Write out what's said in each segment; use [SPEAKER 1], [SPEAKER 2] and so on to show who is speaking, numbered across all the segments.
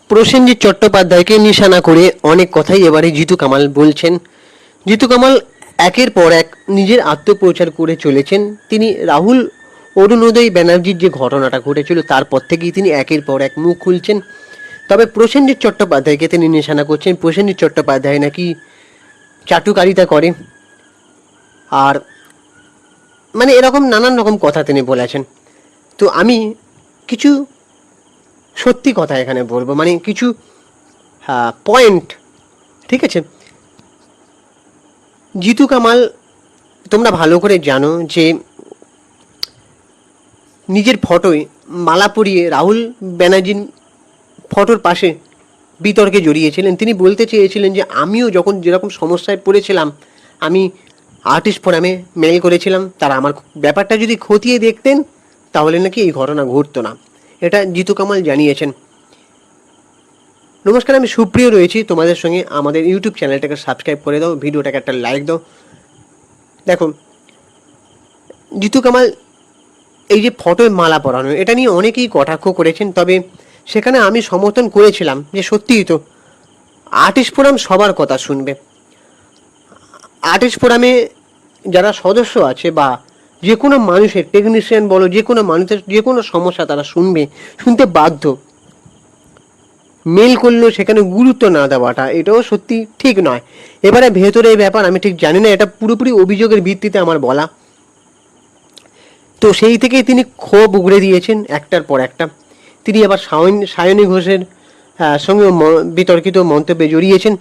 [SPEAKER 1] প্রসেনজিৎ চট্টোপাধ্যায়কে নিশানা করে অনেক কথাই এবারে জিতু কামাল বলছেন। জিতু কামাল একের পর এক নিজের আত্মপ্রচার করে চলেছেন। তিনি রাহুল অরুণোদয় ব্যানার্জির যে ঘটনাটা ঘটেছিল তারপর থেকেই তিনি একের পর এক মুখ খুলছেন। তবে প্রসেনজিৎ চট্টোপাধ্যায়কে তিনি নিশানা করছেন। প্রসেনজিৎ চট্টোপাধ্যায় নাকি চাটুকারিতা করে, আর মানে এরকম নানান রকম কথা তিনি বলেছেন। তো আমি কিছু সত্যি কথা এখানে বলবো, মানে কিছু পয়েন্ট, ঠিক আছে। জিতু কামাল, তোমরা ভালো করে জানো যে নিজের ফটোয় মালা পরিয়ে রাহুল ব্যানার্জির ফটোর পাশে বিতর্কে জড়িয়েছিলেন। তিনি বলতে চেয়েছিলেন যে আমিও যখন যেরকম সমস্যায় পড়েছিলাম আমি আর্টিস্ট ফোরামে মেল করেছিলাম, তারা আমার ব্যাপারটা যদি খতিয়ে দেখতেন তাহলে নাকি এই ঘটনা ঘটতো না। এটা জিতু কামাল জানিয়েছেন। নমস্কার, আমি সুপ্রিয় রয়েছি তোমাদের সঙ্গে। আমাদের ইউটিউব চ্যানেলটাকে সাবস্ক্রাইব করে দাও, ভিডিওটাকে একটা লাইক দাও। দেখো, জিতু কামাল এই যে ফটোয় মালা পরানো, এটা নিয়ে অনেকেই কটাক্ষ করেছেন, তবে সেখানে আমি সমর্থন করেছিলাম যে সত্যিই তো আর্টিস্ট ফোরাম সবার কথা শুনবে। আর্টিস্ট ফোরামে যারা সদস্য আছে বা যে কোনো মানুষের, টেকনিশিয়ান বলো, যে কোনো মানুষের যে কোনো সমস্যা তারা শুনতে বাধ্য। মেল করলেও সেখানে গুরুত্ব না দেওয়াটা এটাও সত্যি ঠিক নয়। এবারে ভেতরে এই ব্যাপার আমি ঠিক জানি না, এটা পুরোপুরি অভিযোগের ভিত্তিতে আমার বলা। তো সেই থেকেই তিনি ক্ষোভ উগড়ে দিয়েছেন একটার পর একটা। তিনি আবার সায়নী ঘোষের সঙ্গে বিতর্কিত মন্তব্যে জড়িয়েছেন।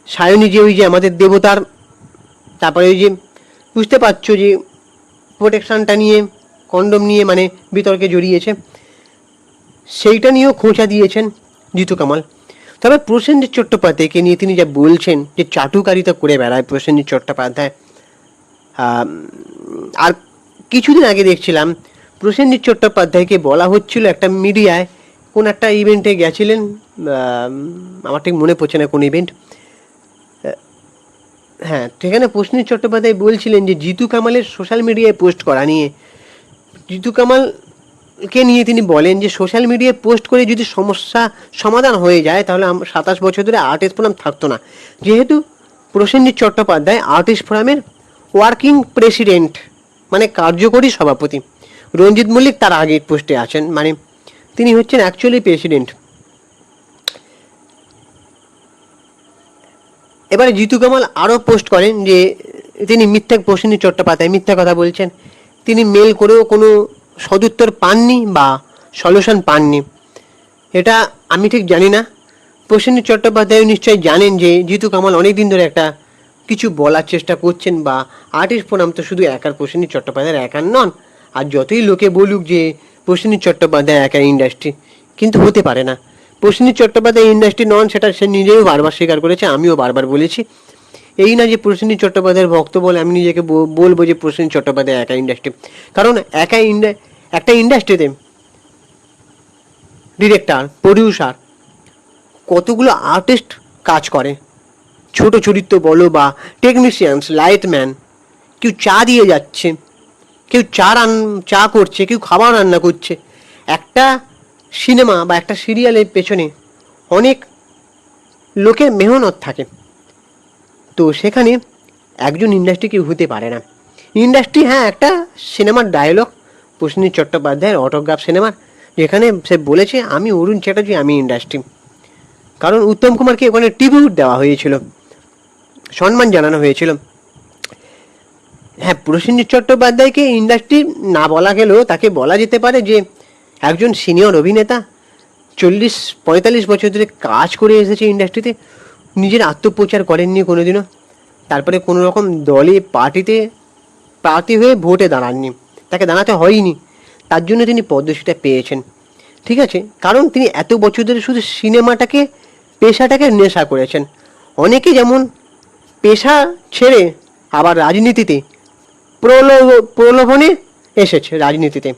[SPEAKER 1] সায়নী যে ওই যে আমাদের দেবতার, তারপরে ওই যে বুঝতে পারছো যে প্রোটেকশনটা নিয়ে, কন্ডম নিয়ে মানে বিতর্কে জড়িয়েছে, সেইটা নিয়েও খোঁচা দিয়েছেন জিতু কামাল। তবে প্রসেনজিৎ চট্টোপাধ্যায়কে নিয়ে তিনি যা বলছেন যে চাটুকারিতা করে বেড়ায় প্রসেনজিৎ চট্টোপাধ্যায়। আর কিছুদিন আগে দেখছিলাম প্রসেনজিৎ চট্টোপাধ্যায়কে বলা হচ্ছিল একটা মিডিয়ায়, কোন একটা ইভেন্টে গেছিলেন, আমার ঠিক মনে পড়ছে না কোন ইভেন্ট। হ্যাঁ, সেখানে প্রসেনজিৎ চট্টোপাধ্যায় বলছিলেন যে জিতু কামালের সোশ্যাল মিডিয়ায় পোস্ট করা নিয়ে, জিতু কামালকে নিয়ে তিনি বলেন যে সোশ্যাল মিডিয়ায় পোস্ট করে যদি সমস্যা সমাধান হয়ে যায় তাহলে 27 বছর ধরে আর্টিস্ট ফোরাম থাকতো না। যেহেতু প্রসেনজিৎ চট্টোপাধ্যায় আর্টিস্ট ফোরামের ওয়ার্কিং প্রেসিডেন্ট, মানে কার্যকরী সভাপতি, রঞ্জিত মল্লিক তার আগের পোস্টে আছেন, মানে তিনি হচ্ছেন অ্যাকচুয়ালি প্রেসিডেন্ট। এবারে জিতু কামাল আরও পোস্ট করেন যে তিনি প্রসেনজিৎ চট্টোপাধ্যায় মিথ্যা কথা বলছেন। তিনি মেল করেও কোনো সদুত্তর পাননি বা সলিউশন পাননি। এটা আমি ঠিক জানি না। প্রসেনজিৎ চট্টোপাধ্যায় নিশ্চয়ই জানেন যে জিতু কামাল অনেকদিন ধরে একটা কিছু বলার চেষ্টা করছেন, বা আর্টিস্ট ফোরাম তো শুধু একার প্রসেনজিৎ চট্টোপাধ্যায়ের একার নন। আর যতই লোকে বলুক যে প্রসেনজিৎ চট্টোপাধ্যায় একা ইন্ডাস্ট্রি, কিন্তু হতে পারে না। প্রসেনজিৎ চট্টোপাধ্যায় ইন্ডাস্ট্রি নন, সেটা সে নিজেও বারবার স্বীকার করেছে, আমিও বারবার বলেছি। এই না যে প্রসেনজিৎ চট্টোপাধ্যায়ের ভক্ত বলে আমি নিজেকে বলবো যে প্রসেনজিৎ চট্টোপাধ্যায় একা ইন্ডাস্ট্রি। কারণ একটা ইন্ডাস্ট্রিতে ডিরেক্টর, প্রডিউসার, কতগুলো আর্টিস্ট কাজ করে। ছোট চরিত্র বলো বা টেকনিশিয়ানস, লাইটম্যান, কেউ চা দিয়ে যাচ্ছে, কেউ চা করছে, কেউ খাবার রান্না করছে। একটা সিনেমা বা একটা সিরিয়ালের পেছনে অনেক লোকের মেহনত থাকে। তো সেখানে একজন ইন্ডাস্ট্রি কেউ হতে পারে না। ইন্ডাস্ট্রি, হ্যাঁ, একটা সিনেমার ডায়লগ প্রসেনজিৎ চট্টোপাধ্যায়ের অটোগ্রাফ সিনেমার, যেখানে সে বলেছে আমি অরুণ চ্যাটার্জি, আমি ইন্ডাস্ট্রি। কারণ উত্তম কুমারকে ওখানে ট্রিবিউট দেওয়া হয়েছিল, সম্মান জানানো হয়েছিল। হ্যাঁ, প্রসেনজিৎ চট্টোপাধ্যায়কে ইন্ডাস্ট্রি না বলা গেলেও তাকে বলা যেতে পারে যে একজন সিনিয়র অভিনেতা, 40-45 বছর ধরে কাজ করে এসেছে ইন্ডাস্ট্রিতে, নিজের আত্মপ্রচার করেননি কোনোদিনও। তারপরে কোনো রকম দলে পার্টিতে প্রার্থী হয়ে ভোটে দাঁড়াননি, তাকে দাঁড়াতে হয়নি, তার জন্য তিনি পদ্মশ্রীটা পেয়েছেন। ঠিক আছে, কারণ তিনি এত বছর ধরে শুধু সিনেমাটাকে, পেশাটাকে নেশা করেছেন। অনেকে যেমন পেশা ছেড়ে আবার রাজনীতিতে প্রলোভনে এসেছে, রাজনীতিতে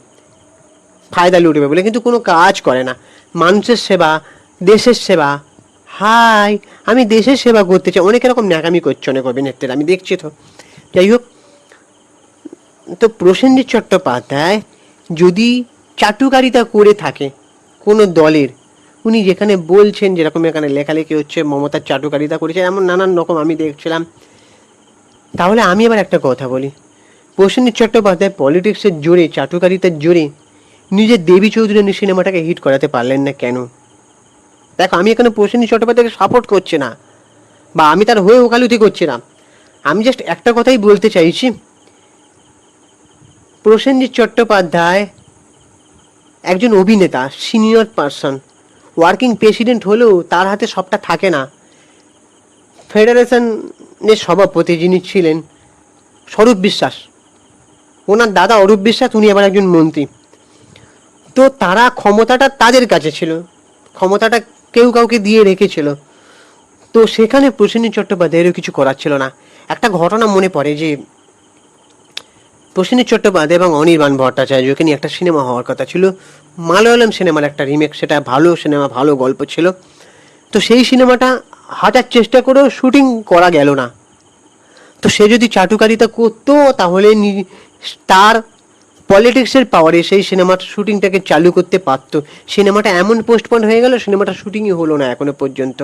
[SPEAKER 1] ফায়দা লুটবে বলে, কিন্তু কোনো কাজ করে না। মানুষের সেবা, দেশের সেবা, হাই আমি দেশের সেবা করতে চাই, অনেক এরকম ন্যাকামি করছে অনেক অভিনেত্রীরা, আমি দেখছি তো। যাই হোক, তো প্রসেনজিৎ চট্টোপাধ্যায় যদি চাটুকারিতা করে থাকে কোনো দলের, উনি যেখানে বলছেন, যেরকম এখানে লেখালেখি হচ্ছে, মমতার চাটুকারিতা করেছে, এমন নানান রকম আমি দেখছিলাম। তাহলে আমি এবার একটা কথা বলি, প্রসেনজিৎ চট্টোপাধ্যায় পলিটিক্সের জোরে, চাটুকারিতার জোরে নিজের দেবী চৌধুরী সিনেমাটাকে হিট করাতে পারলেন না কেন? দেখো, আমি এখানে প্রসেনজিৎ চট্টোপাধ্যায়কে সাপোর্ট করছি না, বা আমি তার হয়ে ওকালতি করছি না। আমি জাস্ট একটা কথাই বলতে চাইছি, প্রসেনজিৎ চট্টোপাধ্যায় একজন অভিনেতা, সিনিয়র পার্সন, ওয়ার্কিং প্রেসিডেন্ট হলেও তার হাতে সবটা থাকে না। ফেডারেশনের সভাপতি যিনি ছিলেন স্বরূপ বিশ্বাস, ওনার দাদা অরূপ বিশ্বাস, উনি আবার একজন মন্ত্রী। তো তারা, ক্ষমতাটা তাদের কাছে ছিল, ক্ষমতাটা কেউ কাউকে দিয়ে রেখেছিল। তো সেখানে প্রসেনজিৎ চট্টোপাধ্যায়েরও কিছু করার ছিল না। একটা ঘটনা মনে পড়ে যে প্রসেনজিৎ চট্টোপাধ্যায় এবং অনির্বাণ ভট্টাচার্যকে নিয়ে একটা সিনেমা হওয়ার কথা ছিল, মালয়ালম সিনেমার একটা রিমেক। সেটা ভালো সিনেমা, ভালো গল্প ছিল। তো সেই সিনেমাটা হাজার চেষ্টা করেও শুটিং করা গেল না। তো সে যদি চাটুকারিতা করতো তাহলে তার পলিটিক্সের পাওয়ারে সেই সিনেমার শুটিংটাকে চালু করতে পারতো। সিনেমাটা এমন পোস্টপন্ড হয়ে গেল, সিনেমাটা শুটিংই হলো না এখনো পর্যন্ত।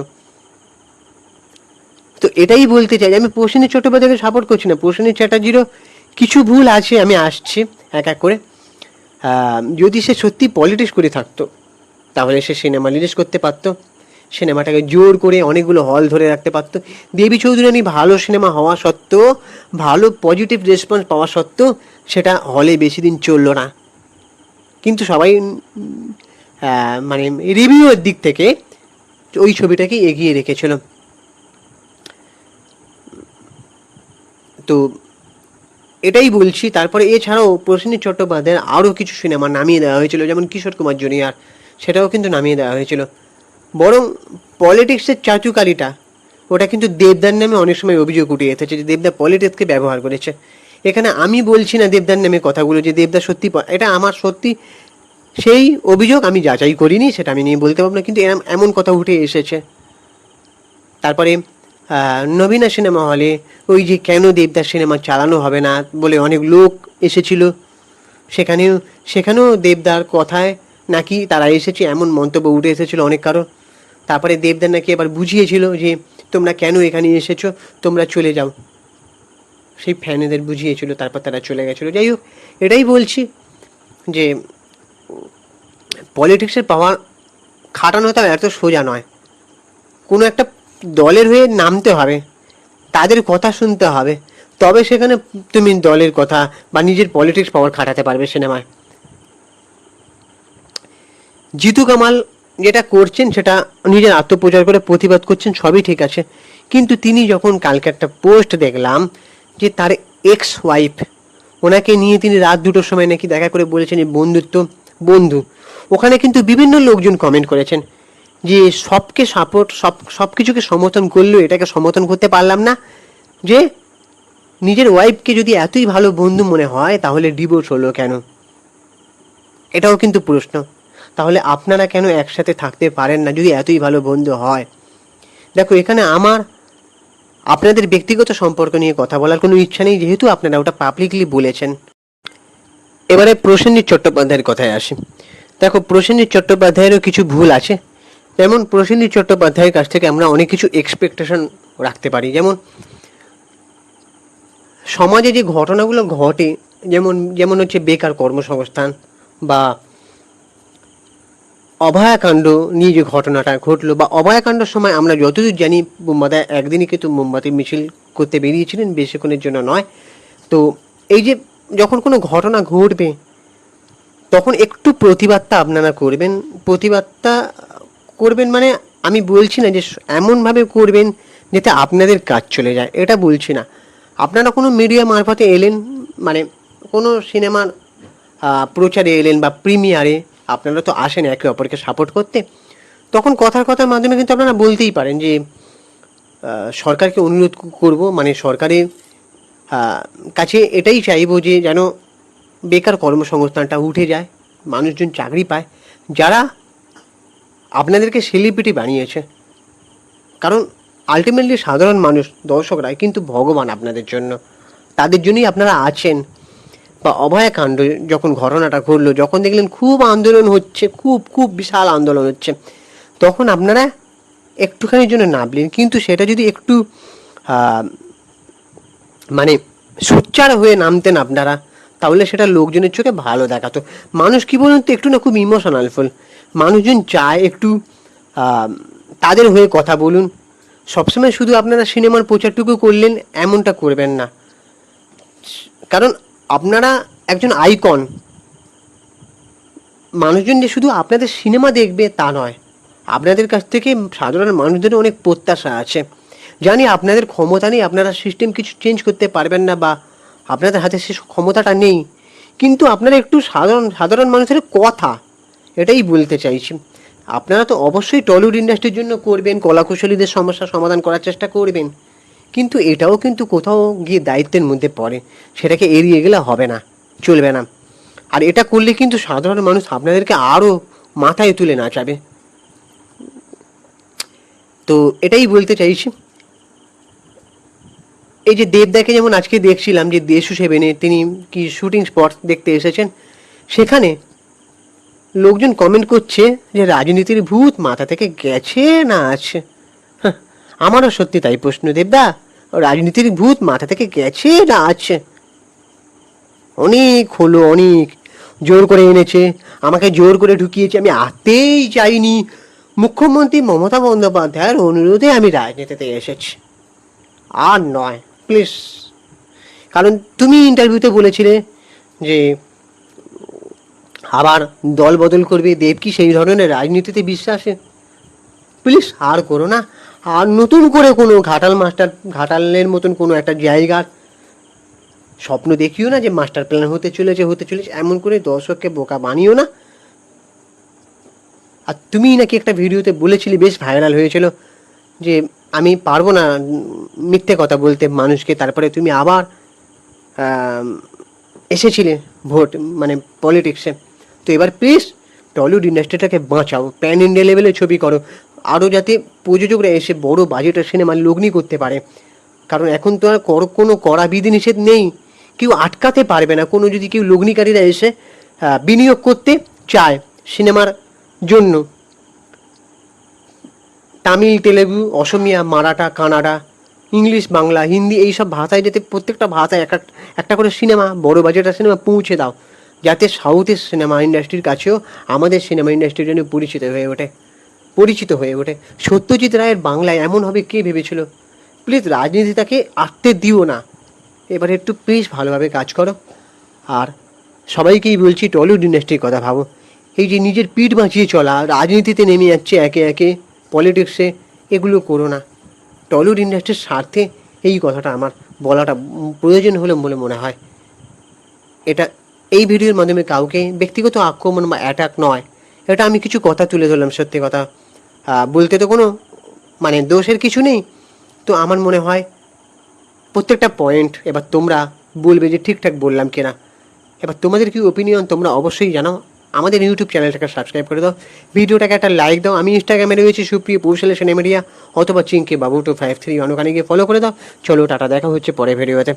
[SPEAKER 1] তো এটাই বলতে চাই, আমি প্রসেনজিৎ চট্টোপাধ্যায়কে সাপোর্ট করছি না। প্রসেনজিৎ চ্যাটার্জিরও কিছু ভুল আছে, আমি আসছি এক এক করে। যদি সে সত্যি পলিটিক্স করে থাকতো তাহলে সে সিনেমা রিলিজ করতে পারতো, সিনেমাটাকে জোর করে অনেকগুলো হল ধরে রাখতে পারতো। দেবী চৌধুরানী ভালো সিনেমা হওয়া সত্ত্বেও, ভালো পজিটিভ রেসপন্স পাওয়া সত্ত্বেও সেটা হলে বেশি দিন চললো না। কিন্তু সবাই মানে রিভিউয়ের দিক থেকে ওই ছবিটাকে এগিয়ে রেখেছিল। তো এটাই বলছি। তারপরে এছাড়াও প্রসেনজিৎ চট্টোপাধ্যায়ের আরও কিছু সিনেমা নামিয়ে দেওয়া হয়েছিল, যেমন কিশোর কুমার জুনিয়র, সেটাও কিন্তু নামিয়ে দেওয়া হয়েছিল। বরং পলিটিক্সের চাটুকারিটা, ওটা কিন্তু দেবদার নামে অনেক সময় অভিযোগ উঠে এসেছে যে দেবদা পলিটিক্সকে ব্যবহার করেছে। এখানে আমি বলছি না দেবদার নামে কথাগুলো যে দেবদা সত্যি, এটা আমার সত্যি সেই অভিযোগ আমি যাচাই করিনি, সেটা আমি নিয়ে বলতে পারবো না, কিন্তু এমন কথা উঠে এসেছে। তারপরে নবীনা সিনেমা হলে ওই যে কেন দেবদার সিনেমা চালানো হবে না বলে অনেক লোক এসেছিল, সেখানেও দেবদার কথায় নাকি তারা এসেছে, এমন মন্তব্য উঠে এসেছিল অনেক কারো। তারপরে দেবদার নাকি আবার বুঝিয়েছিল যে তোমরা কেন এখানে এসেছো, তোমরা চলে যাও, সেই ফ্যানেদের বুঝিয়েছিল, তারপর তারা চলে গেছিলো। যাই হোক, এটাই বলছি যে পলিটিক্সের পাওয়ার খাটানো তো এত সোজা নয়। কোনো একটা দলের হয়ে নামতে হবে, তাদের কথা শুনতে হবে, তবে সেখানে তুমি দলের কথা বা নিজের পলিটিক্স পাওয়ার খাটাতে পারবে সিনেমায়। জিতু কামাল যেটা করছেন সেটা নিজের আত্মপ্রচার করে প্রতিবাদ করছেন, সবই ঠিক আছে। কিন্তু তিনি যখন কালকে একটা পোস্ট দেখলাম যে তার এক্স ওয়াইফ, ওনাকে নিয়ে তিনি রাত 2টোর সময় নাকি দেখা করে বলেছেন যে বন্ধু, ওখানে কিন্তু বিভিন্ন লোকজন কমেন্ট করেছেন যে সবকে সাপোর্ট, সব কিছুকে সমর্থন করলেও এটাকে সমর্থন করতে পারলাম না, যে নিজের ওয়াইফকে যদি এতই ভালো বন্ধু মনে হয় তাহলে ডিভোর্স হলো কেন? এটাও কিন্তু প্রশ্ন। তাহলে আপনারা কেন একসাথে থাকতে পারেন না যদি এতই ভালো বন্ধু হয়? দেখো, এখানে আমার আপনাদের ব্যক্তিগত সম্পর্ক নিয়ে কথা বলার কোনো ইচ্ছা নেই, যেহেতু আপনারা ওটা পাবলিকলি বলেছেন। এবারে প্রসেনজিৎ চট্টোপাধ্যায়ের কথায় আসি। দেখো, প্রসেনজিৎ চট্টোপাধ্যায়েরও কিছু ভুল আছে। যেমন প্রসেনজিৎ চট্টোপাধ্যায়ের কাছ থেকে আমরা অনেক কিছু এক্সপেকটেশন রাখতে পারি। যেমন সমাজে যে ঘটনাগুলো ঘটে, যেমন হচ্ছে বেকার কর্মসংস্থান বা অভয়াকাণ্ড নিয়ে যে ঘটনাটা ঘটলো, বা অভয়াকাণ্ডের সময় আমরা যতদূর জানি বোম্বাদা একদিনই কিন্তু মোমবাতি মিছিল করতে বেরিয়েছিলেন, বেশিক্ষণের জন্য নয়। তো এই যে যখন কোনো ঘটনা ঘটবে তখন একটু প্রতিবাদটা আপনারা করবেন, মানে আমি বলছি না যে এমনভাবে করবেন যাতে আপনাদের কাজ চলে যায়, এটা বলছি না। আপনারা কোনো মিডিয়া মারফতে এলেন, মানে কোনো সিনেমার প্রচারে এলেন বা প্রিমিয়ারে, আপনারা তো আসেন একে অপরকে সাপোর্ট করতে, তখন কথার মাধ্যমে কিন্তু আপনারা বলতেই পারেন যে সরকারকে অনুরোধ করব, মানে সরকারের কাছে এটাই চাইবো যে যেন বেকার কর্মসংস্থানটা উঠে যায়, মানুষজন চাকরি পায় যারা আপনাদেরকে সেলিব্রিটি বানিয়েছে। কারণ আলটিমেটলি সাধারণ মানুষ, দর্শকরাই কিন্তু ভগবান আপনাদের জন্য, তাদের জন্যই আপনারা আছেন। বা অভয়াকাণ্ড যখন ঘটনাটা ঘটলো, যখন দেখলেন খুব আন্দোলন হচ্ছে, খুব বিশাল আন্দোলন হচ্ছে, তখন আপনারা একটুখানির জন্য নামলেন, কিন্তু সেটা যদি একটু মানে সোচ্চার হয়ে নামতেন আপনারা, তাহলে সেটা লোকজনের চোখে ভালো দেখাতো। মানুষ কি বলুন তো, একটু না খুব ইমোশনাল ফুল মানুষজন চায় একটু তাদের হয়ে কথা বলুন। সবসময় শুধু আপনারা সিনেমার প্রচারটুকু করলেন এমনটা করবেন না, কারণ আপনারা একজন আইকন। মানুষজন যে শুধু আপনাদের সিনেমা দেখবে তা নয়, আপনাদের কাছ থেকে সাধারণ মানুষদেরও অনেক প্রত্যাশা আছে। জানি আপনাদের ক্ষমতা নেই, আপনারা সিস্টেম কিছু চেঞ্জ করতে পারবেন না, বা আপনাদের হাতে সে ক্ষমতাটা নেই, কিন্তু আপনারা একটু সাধারণ মানুষের কথা, এটাই বলতে চাইছি। আপনারা তো অবশ্যই টলিউড ইন্ডাস্ট্রির জন্য করবেন, কলাকুশলীদের সমস্যার সমাধান করার চেষ্টা করবেন, কিন্তু এটাও কিন্তু কোথাও গিয়ে দায়িত্বের মধ্যে পড়ে, সেটাকে এড়িয়ে গেলে হবে না, চলবে না। আর এটা করলে কিন্তু সাধারণ মানুষ আপনাদেরকে আরও মাথায় তুলে নাচাবে। তো এটাই বলতে চাইছি। এই যে দেবদাকে যেমন আজকে দেখছিলাম যে দেশু সেভেনে তিনি কি শুটিং স্পট দেখতে এসেছেন, সেখানে লোকজন কমেন্ট করছে যে রাজনীতির ভূত মাথা থেকে গেছে না আছে। আমারও সত্যি তাই প্রশ্ন, দেবদা রাজনীতির ভূত মাথা থেকে গেছে না আছে? অনেক হলো, অনেক জোর করে এনেছে, আমাকে জোর করে ঢুকিয়েছে, আমি আসতেই চাইনি, মুখ্যমন্ত্রী মমতা বন্দ্যোপাধ্যায়ের অনুরোধে আমি রাজনীতিতে এসেছি। আর নয় প্লিজ, কারণ তুমি ইন্টারভিউতে বলেছিলে যে আবার দল বদল করবে, দেব কি সেই ধরনের রাজনীতিতে বিশ্বাসে? প্লিজ আর করো না। আর নতুন করে কোনো ঘাটালের মতন কোনো একটা জায়গার স্বপ্ন দেখিও না যে মাস্টার প্ল্যান হতে চলেছে, এমন করে দর্শককে বোকা বানিও না। আর তুমি নাকি একটা ভিডিওতে বলেছিলি, বেশ ভাইরাল হয়েছিল, যে আমি পারবো না মিথ্যে কথা বলতে মানুষকে, তারপরে তুমি আবার এসেছিলে ভোট মানে পলিটিক্সে। তো এবার প্লিজ টলিউড ইন্ডাস্ট্রিটাকে বাঁচাও, প্যান ইন্ডিয়া লেভেলে ছবি করো, আরও যাতে প্রযোজকরা এসে বড় বাজেটের সিনেমা লগ্নি করতে পারে। কারণ এখন তো আর কোনো কড়া বিধিনিষেধ নেই, কেউ আটকাতে পারবে না। কোনো যদি কেউ লগ্নিকারীরা এসে বিনিয়োগ করতে চায় সিনেমার জন্য, তামিল, তেলেগু, অসমিয়া, মারাঠা, কানাডা, ইংলিশ, বাংলা, হিন্দি, এইসব ভাষায় যাতে প্রত্যেকটা ভাষায় একটা করে সিনেমা, বড় বাজেটের সিনেমা পৌঁছে দাও, যাতে সাউথের সিনেমা ইন্ডাস্ট্রির কাছেও আমাদের সিনেমা ইন্ডাস্ট্রির জন্য পরিচিত হয়ে ওঠে। সত্যজিৎ রায়ের বাংলায় এমন হবে কে ভেবেছিল? প্লিজ রাজনীতিটাকে আটতে দিও না, এবার একটু প্লিজ ভালোভাবে কাজ করো। আর সবাইকেই বলছি, টলিউড ইন্ডাস্ট্রির কথা ভাবো। এই যে নিজের পিঠ বাঁচিয়ে চলা, রাজনীতিতে নেমে যাচ্ছে একে একে, পলিটিক্সে, এগুলো করো না। টলিউড ইন্ডাস্ট্রির স্বার্থে এই কথাটা আমার বলাটা প্রয়োজন হলে বলে মনে হয়। এটা এই ভিডিওর মাধ্যমে কাউকে ব্যক্তিগত আক্রমণ বা অ্যাটাক নয়, এটা আমি কিছু কথা তুলে ধরলাম, সত্যি কথা বলতে তো কোনো মানে দোষের কিছু নেই। তো আমার মনে হয় প্রত্যেকটা পয়েন্ট এবার তোমরা বলবে যে ঠিকঠাক বললাম কিনা। এবার তোমাদের কি ওপিনিয়ন তোমরা অবশ্যই জানাও। আমাদের ইউটিউব চ্যানেলটাকে সাবস্ক্রাইব করে দাও, ভিডিওটাকে একটা লাইক দাও। আমি ইনস্টাগ্রামে রয়েছি সুপ্রিয় পৌশালে সিনেমেডিয়া, অথবা চিঙ্কি বাবু 253, ওখানে গিয়ে ফলো করে দাও। চলো টাটা, দেখা হচ্ছে পরে ভিডিওতে।